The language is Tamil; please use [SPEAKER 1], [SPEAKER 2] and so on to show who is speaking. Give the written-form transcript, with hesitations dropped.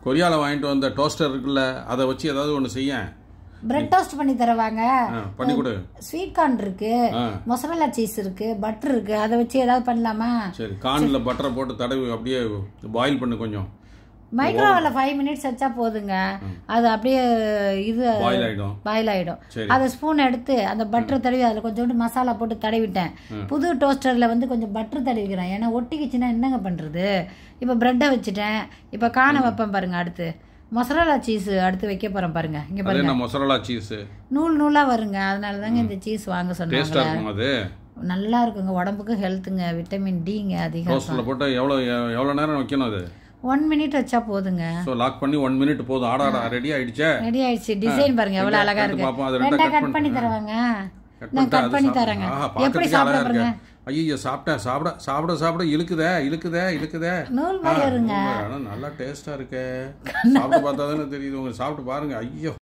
[SPEAKER 1] கொரியாவில் வாங்கிட்டு வந்த டோஸ்டர் இருக்குல்ல, அதை வச்சு ஏதாவது ஒன்று செய்ய.
[SPEAKER 2] பிரெட் டோஸ்ட் பண்ணி தருவாங்க.
[SPEAKER 1] பண்ணி கொடு.
[SPEAKER 2] ஸ்வீட் கார்ன் இருக்கு, மொசரல்லா சீஸ் இருக்கு, பட்டர் இருக்கு, அதை வச்சு ஏதாவது பண்ணலாமா?
[SPEAKER 1] சரி, கார்னில் பட்டரை போட்டு தடவி அப்படியே பாயில் பண்ணு. கொஞ்சம்
[SPEAKER 2] மைக்ரோவேவ்ல 5 மினிட்ஸ் வச்சா போதுங்க. அது அப்படியே இது பாயில் ஆயிடும். அதை ஸ்பூன் எடுத்து அந்த பட்டர் தடவி அதில் கொஞ்சோண்டு மசாலா போட்டு தடவிட்டேன். புது டோஸ்டர்ல வந்து கொஞ்சம் பட்டர் தடவிக்கிறேன், ஏன்னா ஒட்டிக்கிச்சுன்னா என்னங்க பண்றது. இப்போ பிரெட்டை வச்சுட்டேன், இப்போ காண வைப்பேன் பாருங்க. அடுத்து மொசரல்லா சீஸ் அடுத்து வைக்க போறேன் பாருங்க. இங்க பாருங்க,
[SPEAKER 1] மொசரல்லா சீஸ்
[SPEAKER 2] நூல் நூலா வருங்க. அதனால தாங்க இந்த சீஸ் வாங்க சொன்னாங்க. நல்லா இருக்குங்க, உடம்புக்கு ஹெல்த்துங்க, விட்டமின் டிங்க அதிகம்.
[SPEAKER 1] டோஸ்டர்ல போட்டு எவ்வளவு நேரம் வைக்கணும்? அது
[SPEAKER 2] 1 மினிட் வச்சா போதுங்க.
[SPEAKER 1] சோ லாக் பண்ணி 1 மினிட் போதும். ஆடாடா ரெடி ஆயிடுச்சே.
[SPEAKER 2] ரெடி ஆயிடுச்சு. டிசைன் பாருங்க எவ்வளவு அழகா இருக்கு. ரெண்டா கட் பண்ணி தருவாங்க. நான் கட் பண்ணி தரேங்க. எப்படி சாப்பிட பாருங்க.
[SPEAKER 1] ஐயோ, சாப்பிட இழுக்குதே.
[SPEAKER 2] நூல் மாதிரி வருங்க.
[SPEAKER 1] நல்லா டேஸ்டா இருக்கு. சாப்பிட்டு பார்த்தா தானே தெரியுது. உங்க சாப்பிட்டு பாருங்க. ஐயோ.